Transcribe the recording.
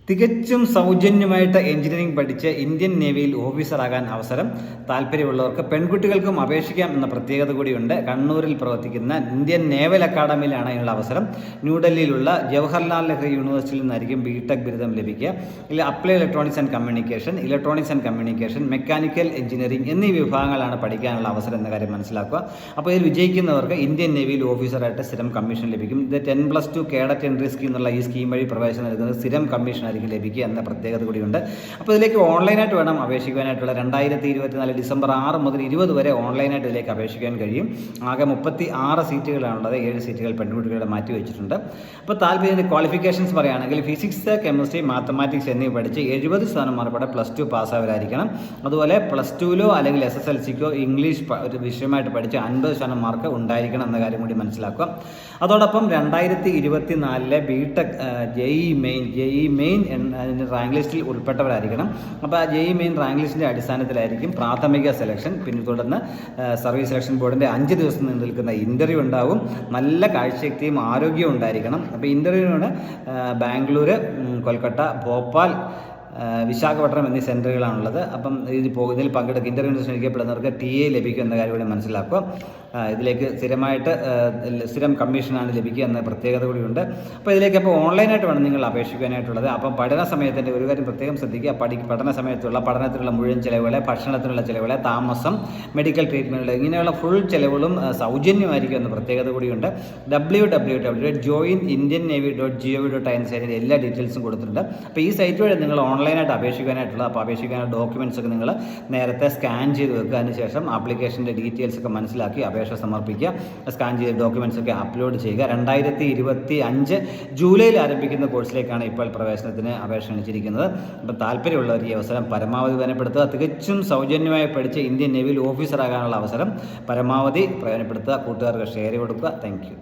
തികച്ചും സൗജന്യമായിട്ട് എഞ്ചിനീയറിംഗ് പഠിച്ച് ഇന്ത്യൻ നേവിയിൽ ഓഫീസറാകാൻ അവസരം താല്പര്യമുള്ളവർക്ക് പെൺകുട്ടികൾക്കും അപേക്ഷിക്കാം എന്ന പ്രത്യേകത കൂടിയുണ്ട്. കണ്ണൂരിൽ പ്രവർത്തിക്കുന്ന ഇന്ത്യൻ നേവൽ അക്കാഡമിയിലാണ് ഇതിനുള്ള അവസരം. ന്യൂഡൽഹിയിലുള്ള ജവഹർലാൽ നെഹ്റു യൂണിവേഴ്സിറ്റിയിൽ നിന്നായിരിക്കും ബിടെക് ബിരുദം ലഭിക്കുക. ഇതിൽ apply electronics and communication, mechanical engineering എന്നീ വിഭാഗങ്ങളാണ് പഠിക്കാനുള്ള അവസരം എന്ന കാര്യം മനസ്സിലാക്കുക. അപ്പോൾ ഇതിൽ വിജയിക്കുന്നവർക്ക് ഇന്ത്യൻ നേവിയിൽ ഓഫീസറായിട്ട് സ്ഥിരം കമ്മീഷൻ ലഭിക്കും. ഇത് 10+2 കേഡറ്റ് എൻട്രി സ്കീം എന്നുള്ള ഈ സ്കീം വഴി പ്രവേശനം നൽകുന്നത് സ്ഥിരം കമ്മീഷൻ ലഭിക്കുക എന്ന പ്രത്യേകത കൂടിയുണ്ട്. അപ്പോൾ ഇതിലേക്ക് ഓൺലൈനായിട്ട് വേണം അപേക്ഷിക്കാനായിട്ടുള്ള 2024 ഡിസംബർ 6 മുതൽ 20 വരെ ഓൺലൈനായിട്ട് ഇതിലേക്ക് അപേക്ഷിക്കാൻ കഴിയും. ആകെ 36 സീറ്റുകളാണുള്ളത്. 7 സീറ്റുകൾ പെൺകുട്ടികളെ മാറ്റി വെച്ചിട്ടുണ്ട്. അപ്പോൾ താല്പര്യം ക്വാളിഫിക്കേഷൻസ് പറയുകയാണെങ്കിൽ ഫിസിക്സ്, കെമിസ്ട്രി, മാത്തമാറ്റിക്സ് എന്നിവ പഠിച്ച് 70% മാർക്കോടെ +2 പാസ്സായവരായിരിക്കണം. അതുപോലെ +2ലോ അല്ലെങ്കിൽ SSLCക്കോ ഇംഗ്ലീഷ് ഒരു വിഷയമായിട്ട് പഠിച്ച് 50% മാർക്ക് ഉണ്ടായിരിക്കണം എന്ന കാര്യം കൂടി മനസ്സിലാക്കുക. അതോടൊപ്പം 2024 ബിടെക് ജെഇ മെയിൻ റാങ്ക് ലിസ്റ്റിൽ ഉൾപ്പെട്ടവരായിരിക്കണം. അപ്പോൾ ആ ജെഇ മെയിൻ റാങ്ക് ലിസ്റ്റിൻ്റെ അടിസ്ഥാനത്തിലായിരിക്കും പ്രാഥമിക സെലക്ഷൻ. പിന്നെ തുടർന്ന് സർവീസ് സെലക്ഷൻ ബോർഡിൻ്റെ 5 ദിവസം നീണ്ടു നിൽക്കുന്ന ഇൻ്റർവ്യൂ ഉണ്ടാവും. നല്ല കാഴ്ചശക്തിയും ആരോഗ്യവും ഉണ്ടായിരിക്കണം. അപ്പോൾ ഇൻ്റർവ്യൂവിന് ബാംഗ്ലൂർ, കൊൽക്കത്ത, ഭോപ്പാൽ, വിശാഖപട്ടണം എന്നീ സെൻറ്ററുകളാണുള്ളത്. അപ്പം ഇതിൽ പങ്കെടുക്കുക ഇൻ്റർവ്യൂവിന് ക്ഷണിക്കപ്പെടുന്നവർക്ക് TA ലഭിക്കും എന്ന കാര്യം കൂടി മനസ്സിലാക്കുക. ഇതിലേക്ക് സ്ഥിരം കമ്മീഷനാണ് ലഭിക്കുക എന്ന പ്രത്യേകത കൂടിയുണ്ട്. അപ്പോൾ ഇതിലേക്ക് ഓൺലൈനായിട്ട് വേണം നിങ്ങൾ അപേക്ഷിക്കാനായിട്ടുള്ളത്. അപ്പം പഠന സമയത്തിൻ്റെ ഒരു കാര്യം പ്രത്യേകം ശ്രദ്ധിക്കുക. പഠന സമയത്തുള്ള പഠനത്തിനുള്ള മുഴുവൻ ചിലവുകൾ, ഭക്ഷണത്തിനുള്ള ചിലവുകൾ, താമസം, മെഡിക്കൽ ട്രീറ്റ്മെൻറ്റുകൾ ഇങ്ങനെയുള്ള ഫുൾ ചിലവുകളും സൗജന്യമായിരിക്കും എന്ന പ്രത്യേകത കൂടിയുണ്ട്. www.joinindiannavy.gov.in സൈറ്റിൽ എല്ലാ ഡീറ്റെയിൽസും കൊടുത്തിട്ടുണ്ട്. അപ്പോൾ ഈ സൈറ്റ് വഴി നിങ്ങൾ ഓൺലൈനായിട്ട് അപേക്ഷിക്കാനായിട്ടുള്ളത്. അപ്പോൾ അപേക്ഷിക്കാനുള്ള ഡോക്യുമെൻറ്റ്സ് ഒക്കെ നിങ്ങൾ നേരത്തെ സ്കാൻ ചെയ്ത് വെക്കുക. അതിനുശേഷം ആപ്ലിക്കേഷൻ്റെ ഡീറ്റെയിൽസ് ഒക്കെ മനസ്സിലാക്കി അപേക്ഷ സമർപ്പിക്കുക. സ്കാൻ ചെയ്ത ഡോക്യുമെൻറ്റ്സ് ഒക്കെ അപ്ലോഡ് ചെയ്യുക. 2025 ജൂലൈയിൽ ആരംഭിക്കുന്ന കോഴ്സിലേക്കാണ് ഇപ്പോൾ പ്രവേശനത്തിന് അപേക്ഷ ക്ഷണിച്ചിരിക്കുന്നത്. അപ്പോൾ താല്പര്യമുള്ളവർ ഈ അവസരം പരമാവധി പ്രയോജനപ്പെടുത്തുക. തികച്ചും സൗജന്യമായി പഠിച്ച് ഇന്ത്യൻ നേവിയിൽ ഓഫീസറാകാനുള്ള അവസരം പരമാവധി പ്രയോജനപ്പെടുത്തുക. കൂട്ടുകാർക്ക് ഷെയർ കൊടുക്കുക. Thank you.